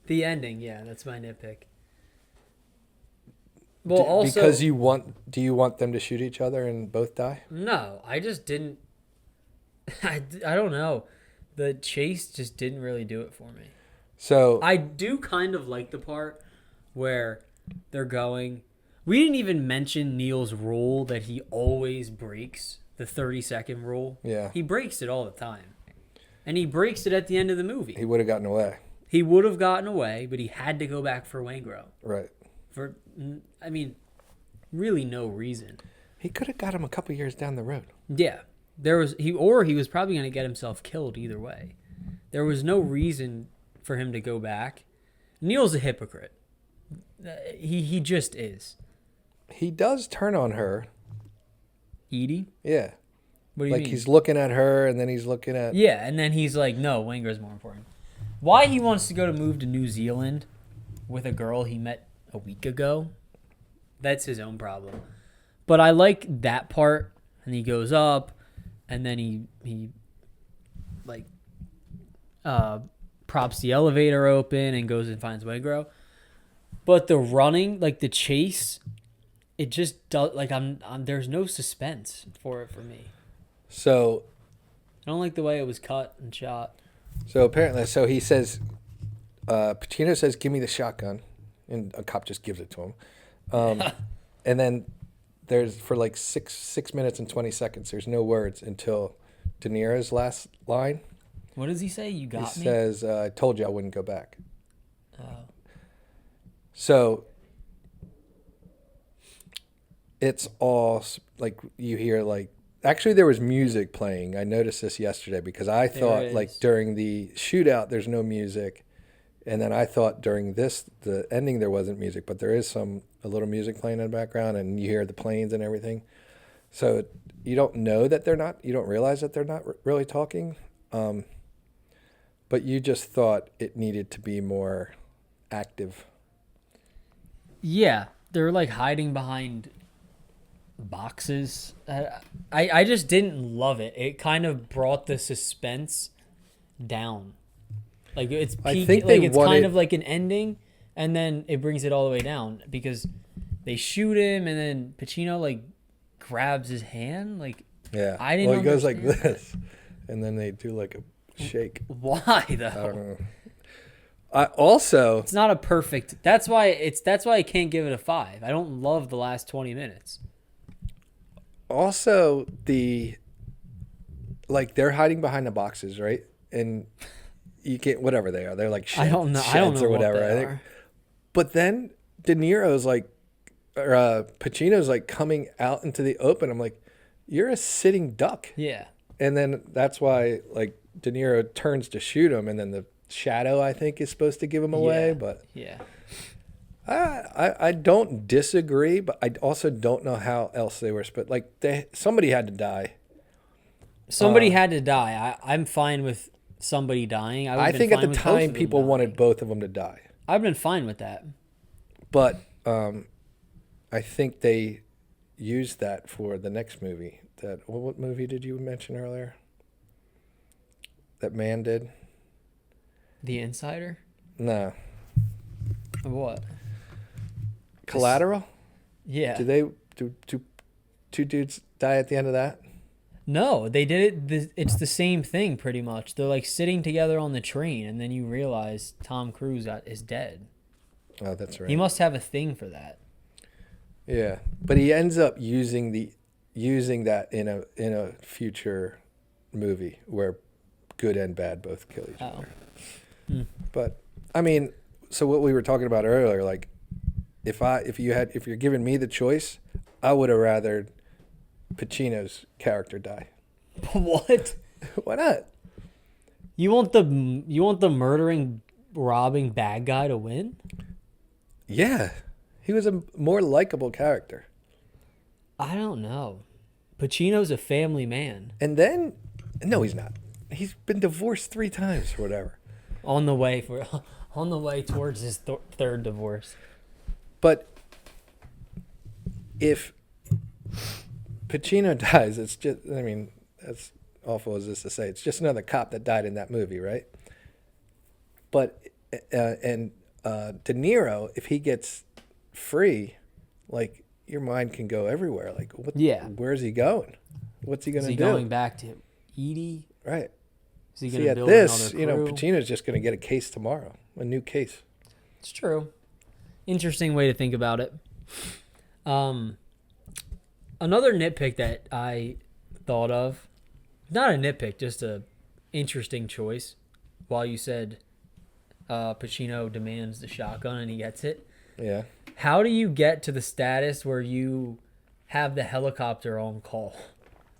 The ending, yeah, that's my nitpick. Well, also because do you want them to shoot each other and both die? no, I just didn't. I don't know. The chase just didn't really do it for me. So I do kind of like the part where they're going. We didn't even mention Neil's rule that he always breaks, the 30-second rule. Yeah. He breaks it all the time. And he breaks it at the end of the movie. He would have gotten away. He would have gotten away, but he had to go back for Waingro. Right. For, I mean, really no reason. He could have got him a couple years down the road. Yeah. He was probably going to get himself killed either way. There was no reason for him to go back. Neil's a hypocrite. He just is. He does turn on her. Edie? Yeah. What do you mean? Like he's looking at her and then he's looking at... Yeah, and then he's like, no, Wanger's more important. Why he wants to move to New Zealand with a girl he met a week ago, that's his own problem. But I like that part, and he goes up, and then he props the elevator open and goes and finds Waingro. But the running, like the chase, it just does, like I'm there's no suspense for it for me. So I don't like the way it was cut and shot. So apparently, he says, Pacino says, "Give me the shotgun," and a cop just gives it to him. And then there's for like 6 minutes and 20 seconds. There's no words until De Niro's last line. What does he say? You got he me. He says, "I told you I wouldn't go back." Oh. So it's all like you hear like. Actually, there was music playing. I noticed this yesterday because I thought like during the shootout there's no music, and then I thought during the ending there wasn't music, but there is a little music playing in the background, and you hear the planes and everything. So you don't know that you don't realize that they're not really talking, but you just thought it needed to be more active. Yeah, they're like hiding behind boxes. I just didn't love it. It kind of brought the suspense down. Like it's peak, like it's kind of like an ending, and then it brings it all the way down because they shoot him, and then Pacino like grabs his hand. Like I didn't. Well, he goes like this, and then they do like a shake. Why though? I don't know. It's not a perfect. That's why I can't give it a 5. I don't love the last 20 minutes. Also, they're hiding behind the boxes, right? And you can't, whatever they are. They're like sheds, I don't know or whatever. What I think. But then De Niro's Pacino's like coming out into the open. I'm like, you're a sitting duck. Yeah. And then that's why like De Niro turns to shoot him, and then the shadow I think is supposed to give him away. Yeah. But yeah. I don't disagree, but I also don't know how else they were. But somebody had to die. Somebody had to die. I'm fine with somebody dying. I think at the time people wanted both of them to die. I've been fine with that. But I think they used that for the next movie. What movie did you mention earlier? That man did? The Insider? No. What? Collateral? Yeah. Do two dudes die at the end of that? No, they did it. It's the same thing pretty much. They're like sitting together on the train, and then you realize Tom Cruise is dead. Oh, that's right. He must have a thing for that. Yeah, but he ends up using that in a future movie where good and bad both kill each other. But I mean, so what we were talking about earlier, like if you're giving me the choice, I would have rather Pacino's character die. What? Why not? You want the murdering, robbing bad guy to win? Yeah, he was a more likable character. I don't know. Pacino's a family man. And then, no, he's not. He's been divorced 3 times or whatever. On the way towards his third divorce. But if Pacino dies, it's just, I mean, as awful as this to say, it's just another cop that died in that movie, right? But, De Niro, if he gets free, like, your mind can go everywhere. Like, where's he going? What's he going to do? Is he going back to Edie? Right. Is he going to build another crew? You know, Pacino's just going to get a case tomorrow, a new case. It's true. Interesting way to think about it. Another nitpick that I thought of, not a nitpick, just a interesting choice. While you said Pacino demands the shotgun and he gets it. Yeah. How do you get to the status where you have the helicopter on call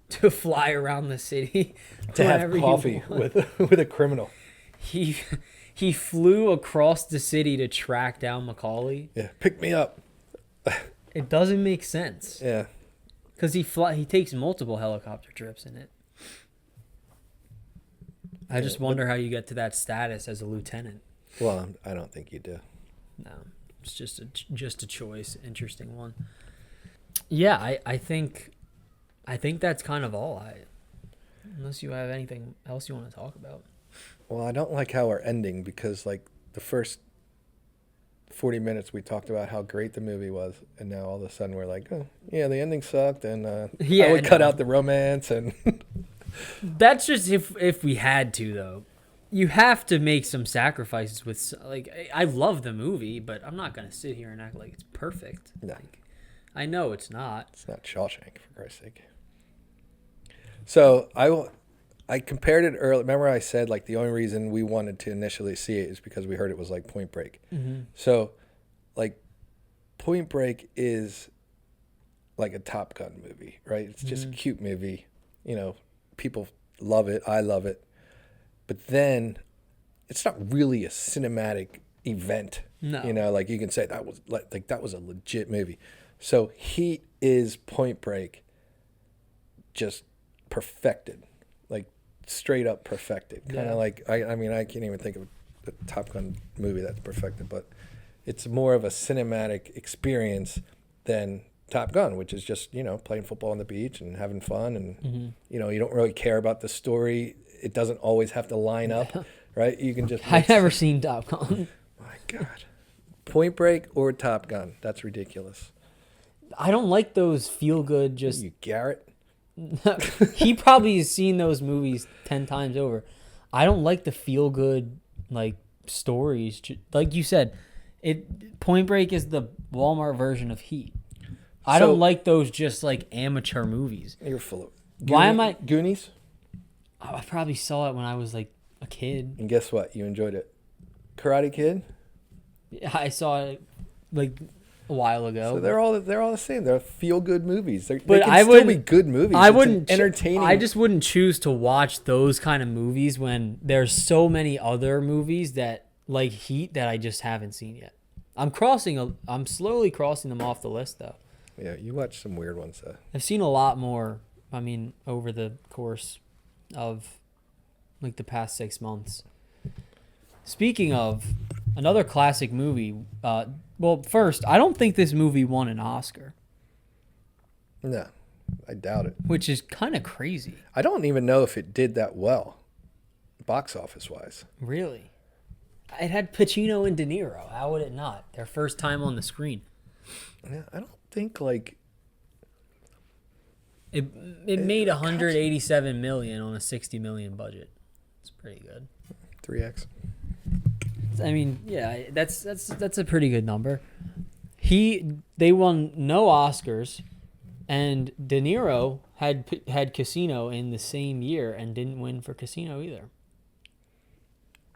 to fly around the city to have coffee with a criminal? He flew across the city to track down Macaulay. Yeah, pick me up. It doesn't make sense. Yeah. Because he takes multiple helicopter trips in it. I just wonder how you get to that status as a lieutenant. Well, I don't think you do. No, it's just a choice. Interesting one. Yeah, I think that's kind of all. Unless you have anything else you want to talk about. Well, I don't like how we're ending because, like, the first 40 minutes we talked about how great the movie was, and now all of a sudden we're like, oh, yeah, the ending sucked, and I would cut out the romance. And that's just if we had to, though. You have to make some sacrifices with, like, I love the movie, but I'm not going to sit here and act like it's perfect. No. Like, I know it's not. It's not Shawshank, for Christ's sake. So I compared it earlier. Remember I said, like, the only reason we wanted to initially see it is because we heard it was like Point Break. Mm-hmm. So, like, Point Break is like a Top Gun movie, right? It's just a cute movie. You know, people love it. I love it. But then it's not really a cinematic event. No. You know, like, you can say that was like that was a legit movie. So Heat is Point Break just perfected. Like, straight up perfected. Kind of like, I mean, I can't even think of a Top Gun movie that's perfected, but it's more of a cinematic experience than Top Gun, which is just, you know, playing football on the beach and having fun. And, you know, you don't really care about the story. It doesn't always have to line up, right? You can just... I've never seen Top Gun. My God. Point Break or Top Gun. That's ridiculous. I don't like those feel-good just... You Garrett? He probably has seen those movies 10 times over. I don't like the feel-good, like, stories. Like you said, Point Break is the Walmart version of Heat. I don't like those just, like, amateur movies. You're full of... Why am I... Goonies? I probably saw it when I was, like, a kid. And guess what? You enjoyed it. Karate Kid? I saw it, like, a while ago. So they're all the same. They're feel-good movies. They But can still be good movies. I It's wouldn't entertaining. I just wouldn't choose to watch those kind of movies when there's so many other movies that, like Heat, that I just haven't seen yet. I'm slowly crossing them off the list, though. Yeah, you watch some weird ones, though. I've seen a lot more. I mean, over the course of, like, the past 6 months. Speaking of another classic movie, well, first, I don't think this movie won an Oscar. No, I doubt it. Which is kind of crazy. I don't even know if it did that well, box office-wise. Really? It had Pacino and De Niro. How would it not? Their first time on the screen. Yeah, I don't think, like... It made $187 million on a $60 million budget. It's pretty good. 3X. I mean, yeah, that's a pretty good number. They won no Oscars, and De Niro had Casino in the same year and didn't win for Casino either.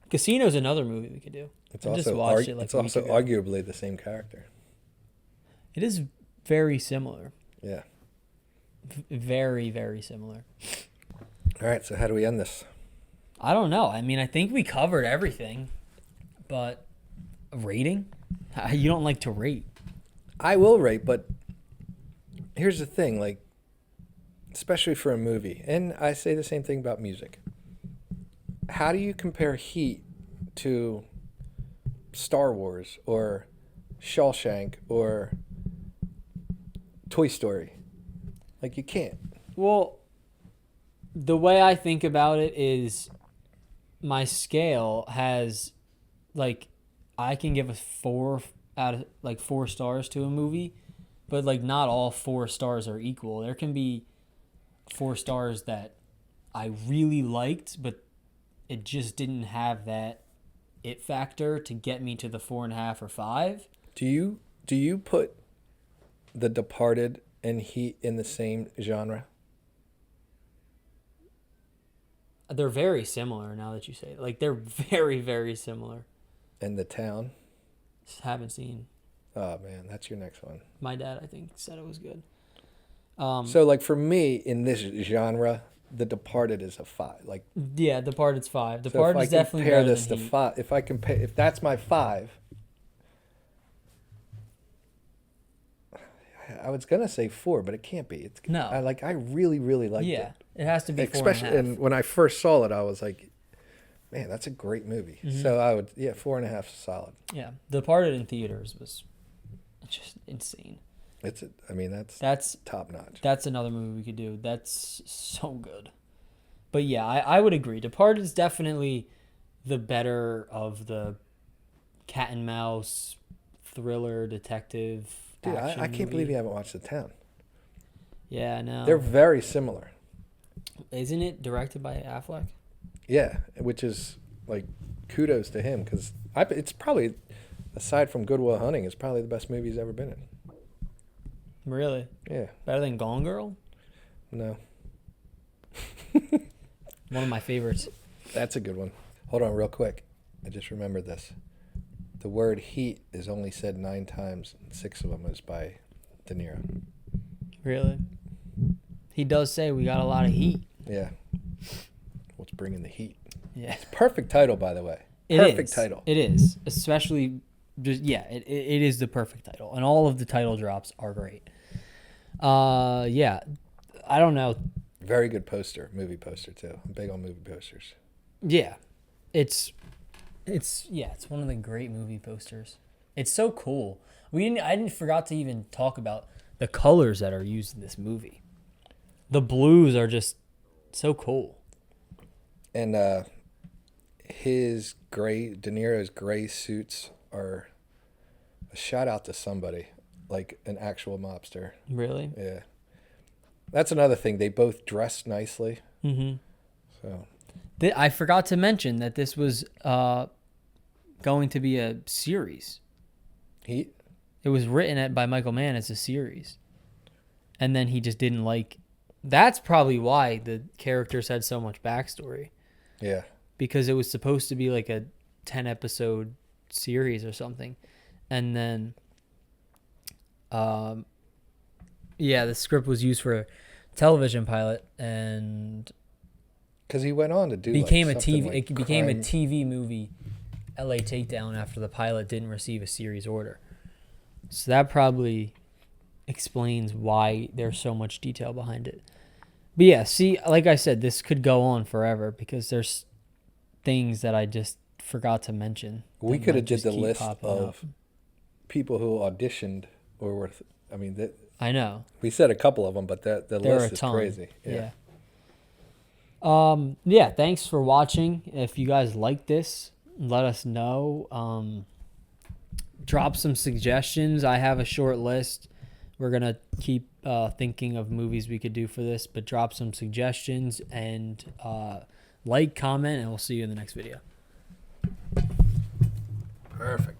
Casino's another movie we could do. It's also arguably the same character. It is very similar. Yeah. Very, very similar. All right, so how do we end this? I don't know. I mean, I think we covered everything, but rating? You don't like to rate. I will rate, but here's the thing, like, especially for a movie, and I say the same thing about music. How do you compare Heat to Star Wars or Shawshank or Toy Story? Like, you can't. Well, the way I think about it is my scale has, like, I can give a 4 stars to a movie, but, like, not all 4 stars are equal. There can be 4 stars that I really liked, but it just didn't have that it factor to get me to the 4.5 or 5. Do you put The Departed and Heat in the same genre? They're very similar now that you say it. Like, they're very, very similar. And The Town? Just haven't seen. Oh man, that's your next one. My dad, I think, said it was good. So, like, for me in this genre, The Departed is a 5. Like, Yeah, Departed's 5. so if Departed's I definitely compare better this than to Heat. 5, if that's my 5, I was gonna say 4, but it can't be. It's No. I really really liked Yeah, it. it has to be Especially 4.5. and when I first saw it, I was like, man, that's a great movie. Mhm. So I would 4.5 is solid. Yeah, Departed in theaters was just insane. That's That's top notch. That's another movie we could do. That's so good. But yeah, I would agree. Departed is definitely the better of the cat and mouse thriller detective. Dude, action I can't movie. believe you haven't watched The Town. Yeah, I know. They're very similar. Isn't it directed by Affleck? Yeah, which is like kudos to him because it's probably, aside from Good Will Hunting, it's probably the best movie he's ever been in. Really? Yeah. Better than Gone Girl? No. One of my favorites. That's a good one. Hold on real quick. I just remembered this. The word heat is only said 9 times, and 6 of them is by De Niro. Really? He does say we got a lot of heat. Yeah. What's bringing the heat? Yeah. Perfect title, by the way. It Perfect is. title. It is. Especially, just it is the perfect title. And all of the title drops are great. Yeah. I don't know. Very good poster, movie poster, too. I'm big on movie posters. Yeah. It's one of the great movie posters. It's so cool. I didn't forgot to even talk about the colors that are used in this movie. The blues are just so cool. And De Niro's gray suits are a shout out to somebody, like an actual mobster. Really? Yeah. That's another thing. They both dress nicely. Mm-hmm. So I forgot to mention that this was going to be a series. Heat? It was written by Michael Mann as a series. And then he just didn't like... That's probably why the characters had so much backstory. Yeah. Because it was supposed to be like a 10-episode series or something. And then... the script was used for a television pilot and... Because he went on to do became like a TV. like It became a crime. TV movie, LA Takedown, after the pilot didn't receive a series order. So that probably explains why there's so much detail behind it. But yeah, see, like I said, this could go on forever because there's things that I just forgot to mention. We that could might have did just the keep list popping of up. people who auditioned or were. I know. We said a couple of them, but the There are list a is ton. crazy. Yeah. Yeah, thanks for watching. If you guys like this, let us know. Drop some suggestions. I have a short list. We're going to keep thinking of movies we could do for this, but drop some suggestions and like, comment, and we'll see you in the next video. Perfect.